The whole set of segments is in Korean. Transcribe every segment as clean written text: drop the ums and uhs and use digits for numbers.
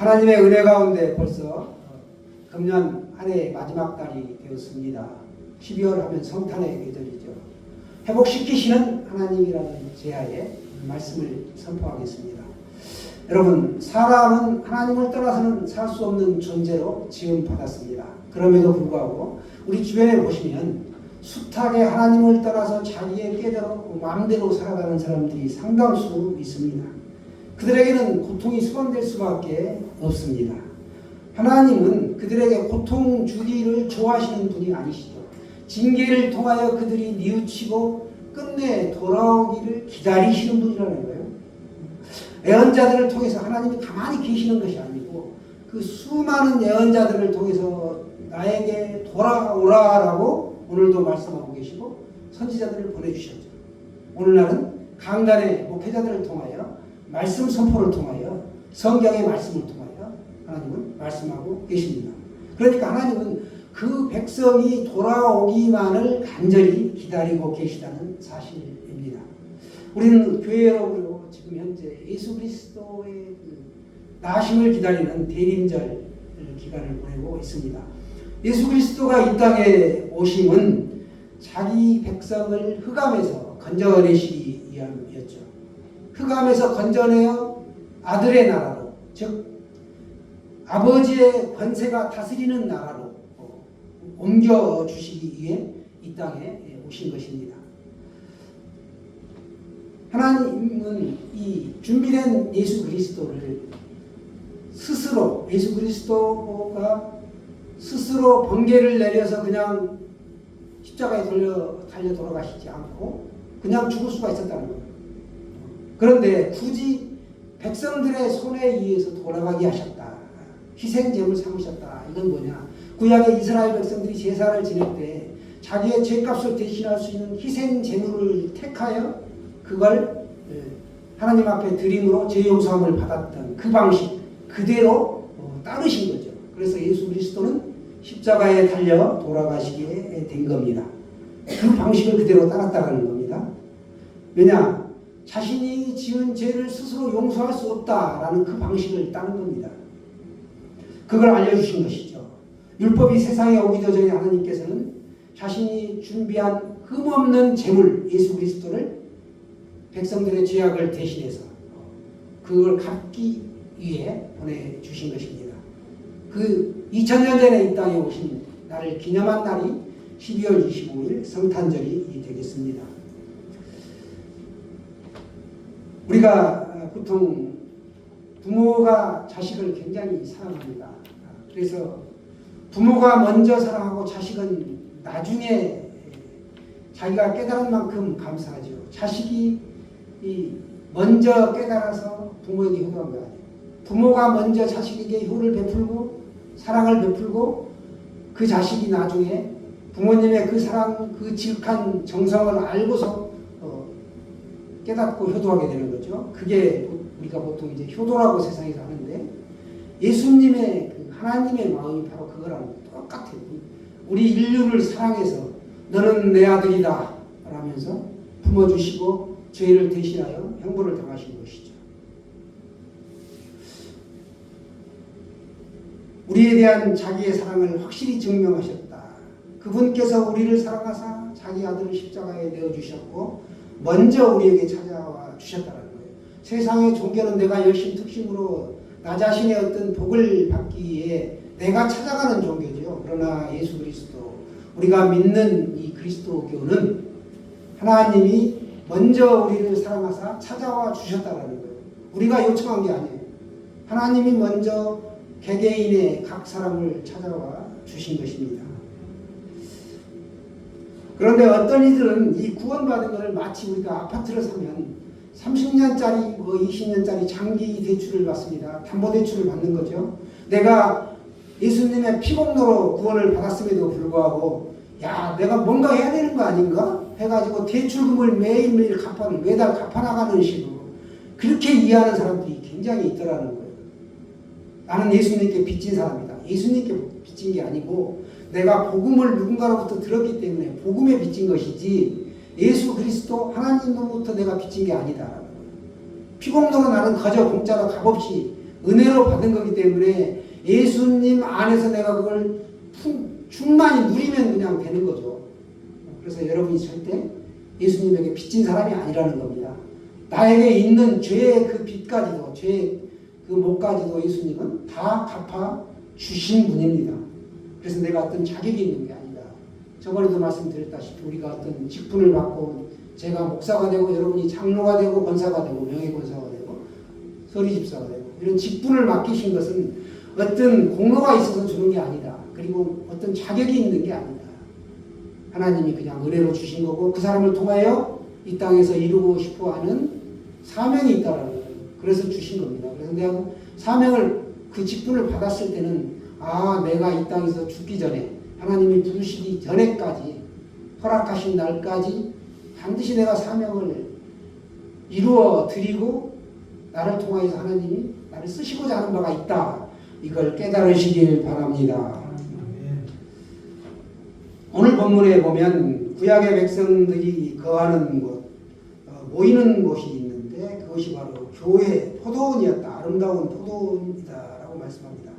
하나님의 은혜 가운데 벌써 금년 한 해 마지막 달이 되었습니다. 12월 하면 성탄의 계절이죠. 회복시키시는 하나님이라는 제하에 말씀을 선포하겠습니다. 여러분, 사람은 하나님을 떠나서는 살 수 없는 존재로 지음받았습니다. 그럼에도 불구하고 우리 주변에 보시면 숱하게 하나님을 떠나서 자기의 깨대로 마음대로 살아가는 사람들이 상당수 있습니다. 그들에게는 고통이 수반될 수밖에 없습니다. 하나님은 그들에게 고통 주기를 좋아하시는 분이 아니시죠. 징계를 통하여 그들이 뉘우치고 끝내 돌아오기를 기다리시는 분이라는 거예요. 예언자들을 통해서 하나님이 가만히 계시는 것이 아니고 그 수많은 예언자들을 통해서 나에게 돌아오라라고 오늘도 말씀하고 계시고 선지자들을 보내주셨죠. 오늘날은 강단의 목회자들을 통하여 말씀 선포를 통하여 성경의 말씀을 통하여 하나님은 말씀하고 계십니다. 그러니까 하나님은 그 백성이 돌아오기만을 간절히 기다리고 계시다는 사실입니다. 우리는 교회 여러분으로 지금 현재 예수 그리스도의 나심을 기다리는 대림절 기간을 보내고 있습니다. 예수 그리스도가 이 땅에 오심은 자기 백성을 흑암에서 건져내시기 위함이었죠. 흑암에서 건져내어 아들의 나라로, 즉 아버지의 권세가 다스리는 나라로 옮겨주시기 위해 이 땅에 오신 것입니다. 하나님은 이 준비된 예수 그리스도를 스스로, 예수 그리스도가 스스로 번개를 내려서 그냥 십자가에 달려 돌아가시지 않고 그냥 죽을 수가 있었다는 거예요. 그런데 굳이 백성들의 손에 의해서 돌아가게 하셨다. 희생제물 삼으셨다. 이건 뭐냐? 구약의 이스라엘 백성들이 제사를 지낼 때 자기의 죄값을 대신할 수 있는 희생제물을 택하여 그걸 하나님 앞에 드림으로 죄 용서함을 받았던 그 방식 그대로 따르신 거죠. 그래서 예수 그리스도는 십자가에 달려 돌아가시게 된 겁니다. 그 방식을 그대로 따랐다는 겁니다. 왜냐? 자신이 지은 죄를 스스로 용서할 수 없다라는 그 방식을 따른 겁니다. 그걸 알려주신 것이죠. 율법이 세상에 오기도 전에 하나님께서는 자신이 준비한 흠없는 제물 예수 그리스도를 백성들의 죄악을 대신해서 그걸 갚기 위해 보내주신 것입니다. 그 2000년 전에 이 땅에 오신 나를 기념한 날이 12월 25일 성탄절이 되겠습니다. 우리가 보통 부모가 자식을 굉장히 사랑합니다. 그래서 부모가 먼저 사랑하고 자식은 나중에 자기가 깨달은 만큼 감사하죠. 자식이 먼저 깨달아서 부모에게 효도한 거 아니에요. 부모가 먼저 자식에게 효를 베풀고 사랑을 베풀고 그 자식이 나중에 부모님의 그 사랑, 그 지극한 정성을 알고서 깨닫고 효도하게 되는 거죠. 그게 우리가 보통 이제 효도라고 세상에서 하는데 예수님의 그 하나님의 마음이 바로 그거랑 똑같아요. 우리 인류를 사랑해서 너는 내 아들이다 라면서 품어주시고 죄를 대신하여 형벌을 당하신 것이죠. 우리에 대한 자기의 사랑을 확실히 증명하셨다. 그분께서 우리를 사랑하사 자기 아들을 십자가에 내어주셨고 먼저 우리에게 찾아와 주셨다는 거예요. 세상의 종교는 내가 열심 특심으로 나 자신의 어떤 복을 받기 위해 내가 찾아가는 종교죠. 그러나 예수 그리스도, 우리가 믿는 이 그리스도교는 하나님이 먼저 우리를 사랑하사 찾아와 주셨다는 거예요. 우리가 요청한 게 아니에요. 하나님이 먼저 개개인의 각 사람을 찾아와 주신 것입니다. 그런데 어떤 이들은 이 구원받은 것을 마치 우리가 아파트를 사면 30년짜리 20년짜리 장기 대출을 받습니다. 담보대출을 받는 거죠. 내가 예수님의 피공로로 구원을 받았음에도 불구하고 야 내가 뭔가 해야 되는 거 아닌가? 해가지고 대출금을 매일매일 매달 갚아나가는 식으로 그렇게 이해하는 사람들이 굉장히 있더라는 거예요. 나는 예수님께 빚진 사람이다. 예수님께 빚진 게 아니고 내가 복음을 누군가로부터 들었기 때문에 복음에 빚진 것이지 예수 그리스도 하나님으로부터 내가 빚진 게 아니다. 피공로로 나는 거저 공짜로 값없이 은혜로 받은 거기 때문에 예수님 안에서 내가 그걸 충만히 누리면 그냥 되는 거죠. 그래서 여러분이 절대 예수님에게 빚진 사람이 아니라는 겁니다. 나에게 있는 죄의 그 빚까지도, 죄의 그 몫까지도 예수님은 다 갚아 주신 분입니다. 그래서 내가 어떤 자격이 있는 게 아니다. 저번에도 말씀드렸다시피 우리가 어떤 직분을 받고 제가 목사가 되고 여러분이 장로가 되고 권사가 되고 명예권사가 되고 서리집사가 되고 이런 직분을 맡기신 것은 어떤 공로가 있어서 주는 게 아니다. 그리고 어떤 자격이 있는 게 아니다. 하나님이 그냥 은혜로 주신 거고 그 사람을 통하여 이 땅에서 이루고 싶어하는 사명이 있다라는 거예요. 그래서 주신 겁니다. 그래서 내가 사명을 그 직분을 받았을 때는 내가 이 땅에서 죽기 전에 하나님이 부르시기 전에까지 허락하신 날까지 반드시 내가 사명을 이루어 드리고 나를 통하여서 하나님이 나를 쓰시고자 하는 바가 있다. 이걸 깨달으시길 바랍니다. 오늘 본문에 보면 구약의 백성들이 거하는 곳, 모이는 곳이 있는데 그것이 바로 교회, 포도원이었다. 아름다운 포도원이다라고 말씀합니다.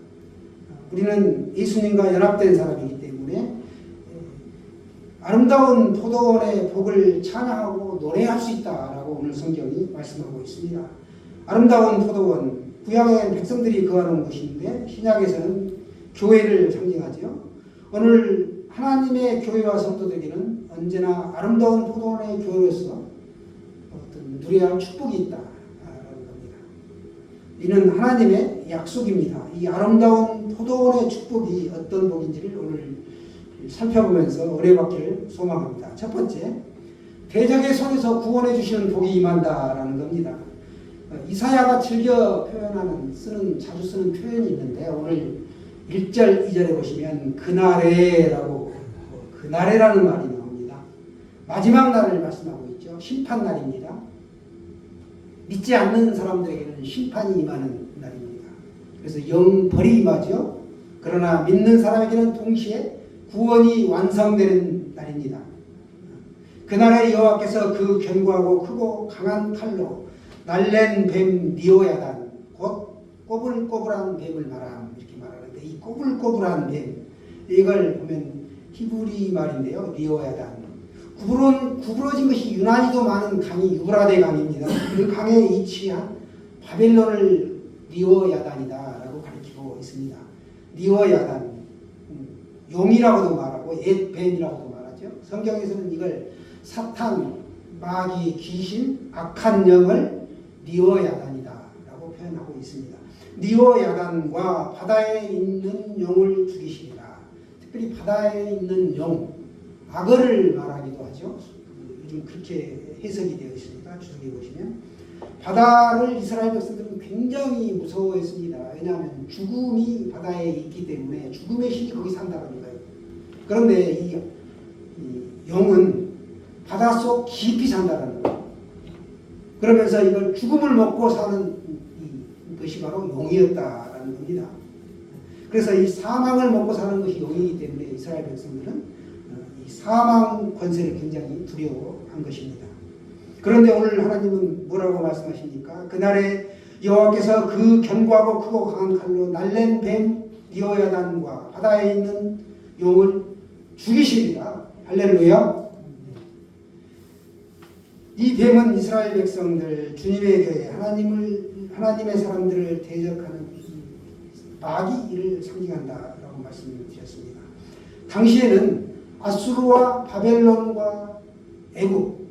우리는 예수님과 연합된 사람이기 때문에 아름다운 포도원의 복을 찬양하고 노래할 수 있다라고 오늘 성경이 말씀하고 있습니다. 아름다운 포도원, 구약의 백성들이 거하는 곳인데 신약에서는 교회를 상징하죠. 오늘 하나님의 교회와 성도들에게는 언제나 아름다운 포도원의 교회로서 어떤 누려야 할 축복이 있다라는 겁니다. 이는 하나님의 약속입니다. 이 아름다운 포도원의 축복이 어떤 복인지를 오늘 살펴보면서 은혜받기를 소망합니다. 첫 번째, 대적의 손에서 구원해 주시는 복이 임한다라는 겁니다. 이사야가 즐겨 자주 쓰는 표현이 있는데 오늘 1절, 2절에 보시면 그날에라는 말이 나옵니다. 마지막 날을 말씀하고 있죠. 심판 날입니다. 믿지 않는 사람들에게는 심판이 임하는 날입니다. 그래서 영벌이 임하죠. 그러나 믿는 사람에게는 동시에 구원이 완성되는 날입니다. 그날에 여호와께서 그 견고하고 크고 강한 칼로 날랜 뱀 니오야단, 곧 꼬불꼬불한 뱀을 말함, 이렇게 말하는데 이 꼬불꼬불한 뱀, 이걸 보면 히브리 말인데요. 니오야단, 구부러진 것이 유난히도 많은 강이 유브라데 강입니다. 그 강에 위치한 바벨론을 니오야단이다라고 가리키고 있습니다. 니오야단, 용이라고도 말하고 옛뱀이라고도 말하죠. 성경에서는 이걸 사탄, 마귀, 귀신, 악한 영을 니오야단이다라고 표현하고 있습니다. 니오야단과 바다에 있는 용을 죽이시리라. 특별히 바다에 있는 용, 악어를 말하기도 하죠. 요즘 그렇게 해석이 되어 있습니다. 주석에 보시면 바다를 이스라엘 백성들은 굉장히 무서워했습니다. 왜냐하면 죽음이 바다에 있기 때문에 죽음의 신이 거기 산다는 거예요. 그런데 이 용은 바닷속 깊이 산다는 거예요. 그러면서 이걸 죽음을 먹고 사는 것이 바로 용이었다라는 겁니다. 그래서 이 사망을 먹고 사는 것이 용이기 때문에 이스라엘 백성들은 이 사망 권세를 굉장히 두려워한 것입니다. 그런데 오늘 하나님은 뭐라고 말씀하십니까? 그날에 여호와께서 그 견고하고 크고 강한 칼로 날랜 뱀 니오야단과 바다에 있는 용을 죽이시리라. 할렐루야. 이 뱀은 이스라엘 백성들, 주님의 교회, 하나님의 사람들을 대적하는 마귀를 상징한다라고 말씀드렸습니다. 당시에는 아수르와 바벨론과 애굽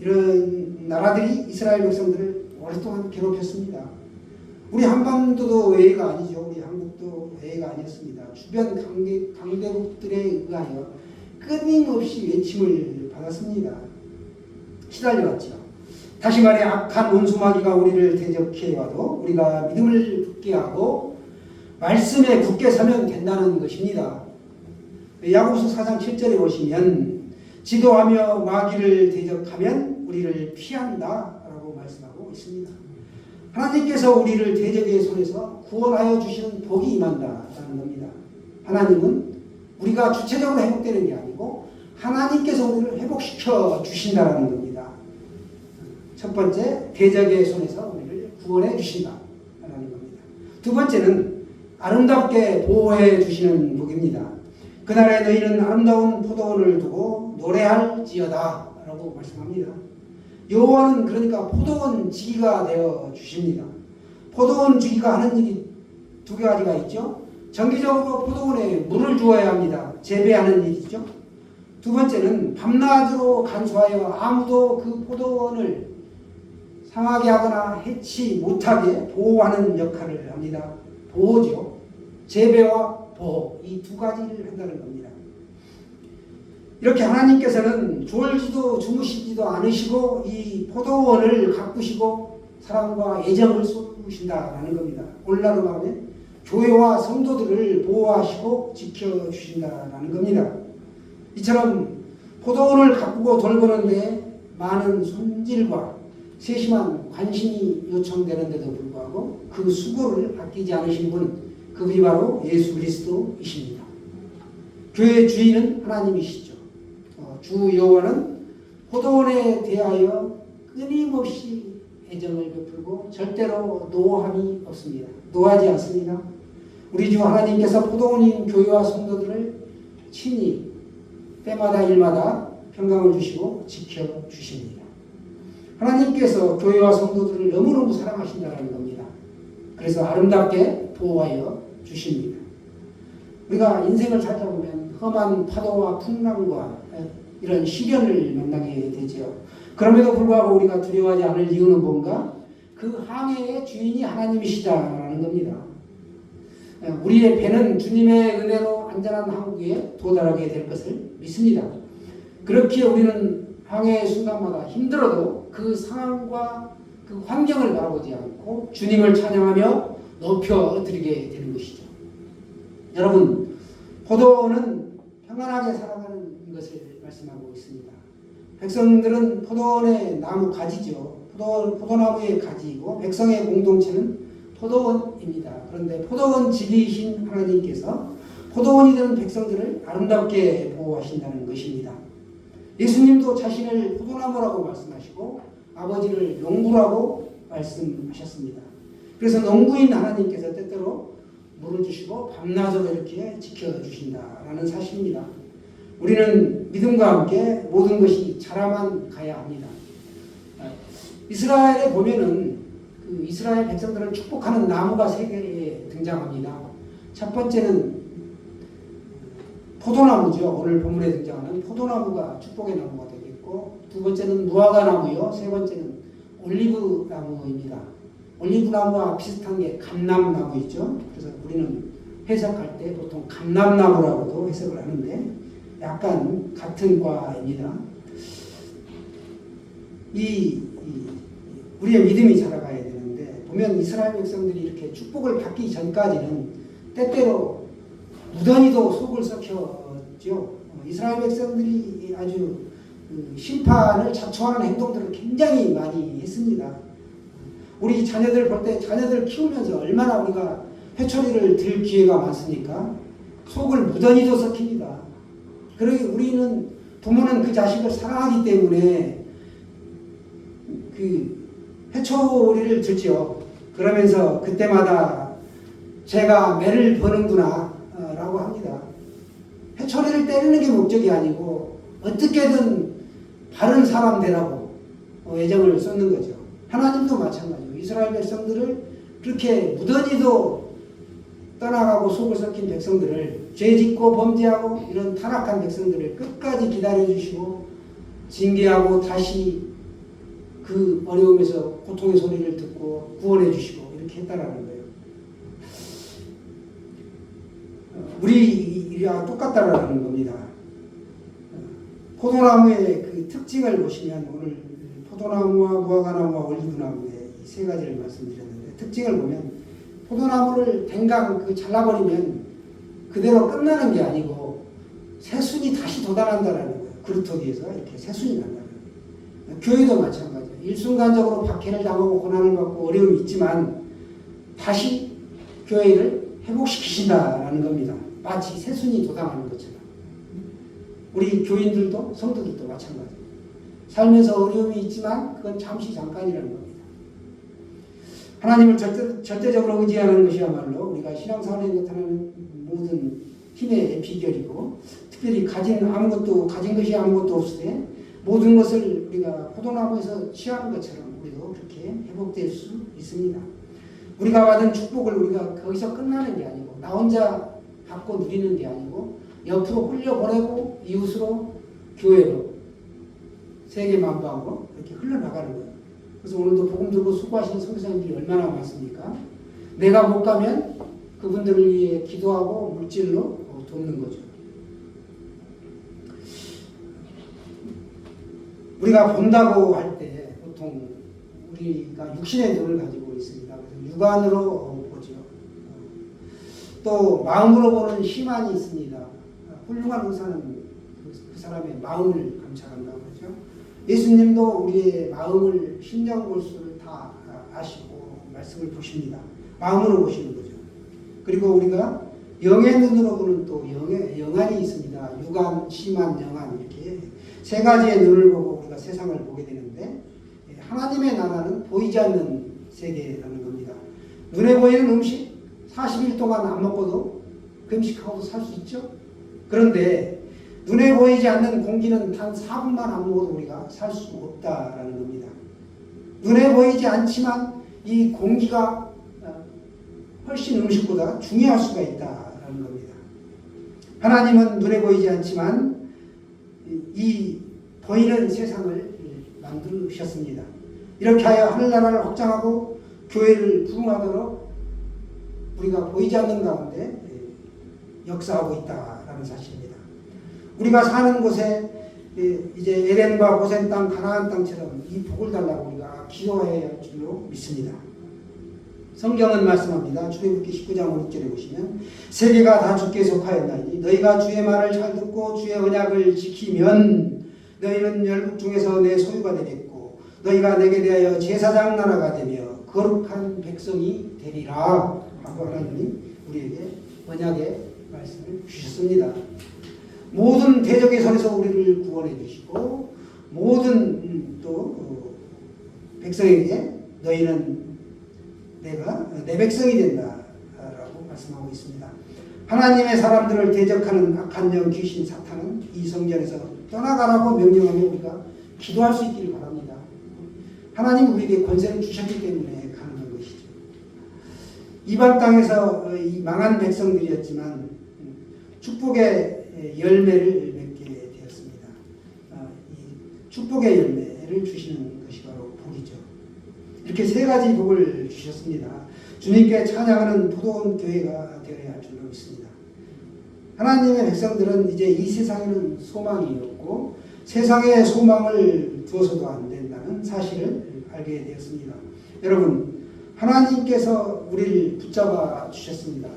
이런 나라들이 이스라엘 백성들을 오랫동안 괴롭혔습니다. 우리 한반도도 외가 아니죠. 우리 한국도 외가 아니었습니다. 주변 강대국들에 의하여 끊임없이 외침을 받았습니다. 시달려왔죠. 다시 말해 악한 원수마귀가 우리를 대적해와도 우리가 믿음을 굳게 하고 말씀에 굳게 서면 된다는 것입니다. 야고보서 4장 7절에 보시면 지도하며 마귀를 대적하면 우리를 피한다라고 말씀하고 있습니다. 하나님께서 우리를 대적의 손에서 구원하여 주시는 복이 임한다라는 겁니다. 하나님은 우리가 주체적으로 회복되는 게 아니고 하나님께서 우리를 회복시켜 주신다라는 겁니다. 첫 번째, 대적의 손에서 우리를 구원해 주신다라는 겁니다. 두 번째는 아름답게 보호해 주시는 복입니다. 그날에 너희는 아름다운 포도원을 두고 노래할지어다 라고 말씀합니다. 여호와는 그러니까 포도원 지기가 되어 주십니다. 포도원 지기가 하는 일이 두 가지가 있죠. 정기적으로 포도원에 물을 주어야 합니다. 재배하는 일이죠. 두 번째는 밤낮으로 간수하여 아무도 그 포도원을 상하게 하거나 해치 못하게 보호하는 역할을 합니다. 보호죠. 재배와 보호, 이 두 가지를 한다는 겁니다. 이렇게 하나님께서는 졸지도 주무시지도 않으시고 이 포도원을 가꾸시고 사랑과 애정을 쏟으신다라는 겁니다. 오늘날로 말하면 교회와 성도들을 보호하시고 지켜주신다라는 겁니다. 이처럼 포도원을 가꾸고 돌보는데 많은 손질과 세심한 관심이 요청되는데도 불구하고 그 수고를 아끼지 않으신 분, 그분이 바로 예수 그리스도이십니다. 교회의 주인은 하나님이시죠. 주 여호와는 포도원에 대하여 끊임없이 애정을 베풀고 절대로 노함이 없습니다. 노하지 않습니다. 우리 주 하나님께서 포도원인 교회와 성도들을 친히 때마다 일마다 평강을 주시고 지켜주십니다. 하나님께서 교회와 성도들을 너무너무 사랑하신다는 겁니다. 그래서 아름답게 보호하여 주십니다. 우리가 인생을 살다 보면 험한 파도와 풍랑과 이런 시련을 만나게 되죠. 그럼에도 불구하고 우리가 두려워하지 않을 이유는 뭔가? 그 항해의 주인이 하나님이시다라는 겁니다. 우리의 배는 주님의 은혜로 안전한 항구에 도달하게 될 것을 믿습니다. 그렇기에 우리는 항해의 순간마다 힘들어도 그 상황과 그 환경을 바라보지 않고 주님을 찬양하며 높여드리게 되는 것이죠. 여러분, 포도원은 평안하게 살아가는 것을 말씀하고 있습니다. 백성들은 포도원의 나무 가지죠. 포도나무의 가지이고 백성의 공동체는 포도원입니다. 그런데 포도원 지기이신 하나님께서 포도원이 되는 백성들을 아름답게 보호하신다는 것입니다. 예수님도 자신을 포도나무라고 말씀하시고 아버지를 농부라고 말씀하셨습니다. 그래서 농부인 하나님께서 때때로 물을 주시고 밤낮으로 이렇게 지켜주신다라는 사실입니다. 우리는 믿음과 함께 모든 것이 자라만 가야 합니다. 이스라엘에 보면은 그 이스라엘 백성들을 축복하는 나무가 세 개에 등장합니다. 첫 번째는 포도나무죠. 오늘 본문에 등장하는 포도나무가 축복의 나무가 되겠고, 두 번째는 무화과 나무요. 세 번째는 올리브 나무입니다. 올리브 나무와 비슷한 게 감람나무 있죠. 그래서 우리는 해석할 때 보통 감람나무라고도 해석을 하는데 약간 같은 과입니다. 우리의 믿음이 자라가야 되는데 보면 이스라엘 백성들이 이렇게 축복을 받기 전까지는 때때로 무던히도 속을 썩혔죠. 이스라엘 백성들이 아주 심판을 자초하는 행동들을 굉장히 많이 했습니다. 우리 자녀들 볼 때 자녀들 키우면서 얼마나 우리가 회초리를 들 기회가 많습니까? 속을 무던히도 썩힙니다. 그러기 우리는 부모는 그 자식을 사랑하기 때문에 그 회초리를 들죠. 그러면서 그때마다 제가 매를 버는구나 라고 합니다. 회초리를 때리는 게 목적이 아니고 어떻게든 바른 사람 되라고 애정을 쏟는 거죠. 하나님도 마찬가지고 이스라엘 백성들을 그렇게 무던히도 떠나가고 속을 썩힌 백성들을 죄짓고 범죄하고 이런 타락한 백성들을 끝까지 기다려주시고 징계하고 다시 그 어려움에서 고통의 소리를 듣고 구원해 주시고 이렇게 했다라는 거예요. 우리와 똑같다라는 겁니다. 포도나무의 그 특징을 보시면 오늘 포도나무와 무화과나무와 올리브나무의 이 세 가지를 말씀드렸는데 특징을 보면 포도나무를 댕강 잘라버리면 그대로 끝나는 게 아니고 새순이 다시 돋아난다라는 거예요. 그루터 위에서 이렇게 새순이 난다는 거예요. 교회도 마찬가지예요. 일순간적으로 박해를 당하고 고난을 받고 어려움이 있지만 다시 교회를 회복시키신다라는 겁니다. 마치 새순이 돋아나는 것처럼. 우리 교인들도 성도들도 마찬가지입니다. 살면서 어려움이 있지만 그건 잠시 잠깐이라는 겁니다. 하나님을 절대적으로 의지하는 것이야말로 우리가 신앙생활에 나타나는 모든 힘의 비결이고, 특별히 가진 것이 아무것도 없을 때 모든 것을 우리가 포도나무에서 취하는 것처럼 우리도 그렇게 회복될 수 있습니다. 우리가 받은 축복을 우리가 거기서 끝나는 게 아니고, 나 혼자 받고 누리는 게 아니고, 옆으로 흘려보내고 이웃으로, 교회로, 세계 만방으로 이렇게 흘러나가는 거예요. 그래서 오늘도 복음 들고 수고하시는 선교사님들이 얼마나 많습니까? 내가 못 가면 그분들을 위해 기도하고 물질로 돕는 거죠. 우리가 본다고 할 때 보통 우리가 육신의 눈을 가지고 있습니다. 그래서 육안으로 보죠. 또 마음으로 보는 희망이 있습니다. 훌륭한 의사는 그 사람의 마음을 감찰한다고 하죠. 예수님도 우리의 마음을, 심령골수를 다 아시고 말씀을 보십니다. 마음으로 보시는 거죠. 그리고 우리가 영의 눈으로 보는 또 영안이 있습니다. 육안, 심안, 영안, 이렇게 세 가지의 눈을 보고 우리가 세상을 보게 되는데, 하나님의 나라는 보이지 않는 세계라는 겁니다. 눈에 보이는 음식 40일 동안 안 먹고도 그 음식하고도 살 수 있죠. 그런데 눈에 보이지 않는 공기는 단 4분만 안 먹어도 우리가 살 수 없다라는 겁니다. 눈에 보이지 않지만 이 공기가 훨씬 음식보다 중요할 수가 있다라는 겁니다. 하나님은 눈에 보이지 않지만 이 보이는 세상을 만드셨습니다. 이렇게 하여 하늘나라를 확장하고 교회를 부흥하도록 우리가 보이지 않는 가운데 역사하고 있다라는 사실입니다. 우리가 사는 곳에 이제 에덴과 고센 땅, 가나안 땅처럼 이 복을 달라고 우리가 기도해야 할 줄로 믿습니다. 성경은 말씀합니다. 출애굽기 19장 5절에 보시면, 세계가 다 주께 속하였나니 너희가 주의 말을 잘 듣고 주의 언약을 지키면 너희는 열국 중에서 내 소유가 되겠고, 너희가 내게 대하여 제사장 나라가 되며 거룩한 백성이 되리라 하고 하나님이 우리에게 언약의 말씀을 주셨습니다. 모든 대적의 손에서 우리를 구원해 주시고, 모든 또 백성에게 너희는 내가 내 백성이 된다라고 말씀하고 있습니다. 하나님의 사람들을 대적하는 악한 영, 귀신, 사탄은 이 성전에서 떠나가라고 명령하며 우리가 기도할 수 있기를 바랍니다. 하나님 우리에게 권세를 주셨기 때문에 가능한 것이죠. 이방 땅에서 이 망한 백성들이었지만 축복의 열매를 맺게 되었습니다. 이 축복의 열매를 주시는 것이 바로 복이죠. 이렇게 세 가지 복을 주셨습니다. 주님께 찬양하는 포도원 교회가 되어야 할 줄로 믿습니다. 하나님의 백성들은 이제 이 세상에는 소망이 없고 세상에 소망을 두어서도 안 된다는 사실을 알게 되었습니다. 여러분, 하나님께서 우리를 붙잡아 주셨습니다.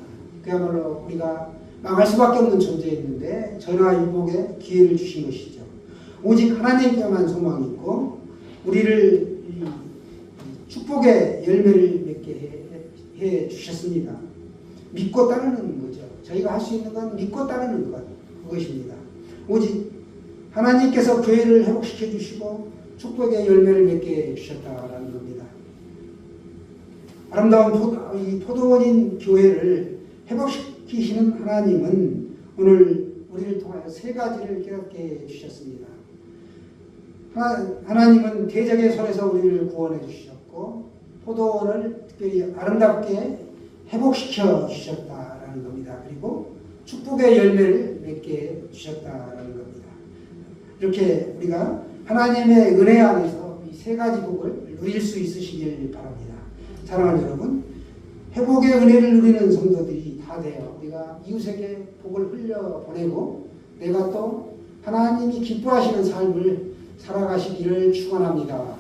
그야말로 우리가 망할 수밖에 없는 존재였는데 전화위복의 기회를 주신 것이죠. 오직 하나님께만 소망이 있고 우리를 축복의 열매를 맺게 해 주셨습니다. 믿고 따르는 거죠. 저희가 할 수 있는 건 믿고 따르는 것, 그것입니다. 오직 하나님께서 교회를 회복시켜 주시고 축복의 열매를 맺게 해 주셨다라는 겁니다. 아름다운 이 포도원인 교회를 회복시키시는 하나님은 오늘 우리를 통하여 세 가지를 깨닫게 해 주셨습니다. 하나님은 대적의 손에서 우리를 구원해 주셨고 포도원을 특별히 아름답게 회복시켜 주셨다라는 겁니다. 그리고 축복의 열매를 맺게 주셨다라는 겁니다. 이렇게 우리가 하나님의 은혜 안에서 이 세 가지 복을 누릴 수 있으시길 바랍니다. 사랑하는 여러분, 회복의 은혜를 누리는 성도들이 다 돼요. 우리가 이웃에게 복을 흘려보내고 내가 또 하나님이 기뻐하시는 삶을 살아가시기를 축원합니다.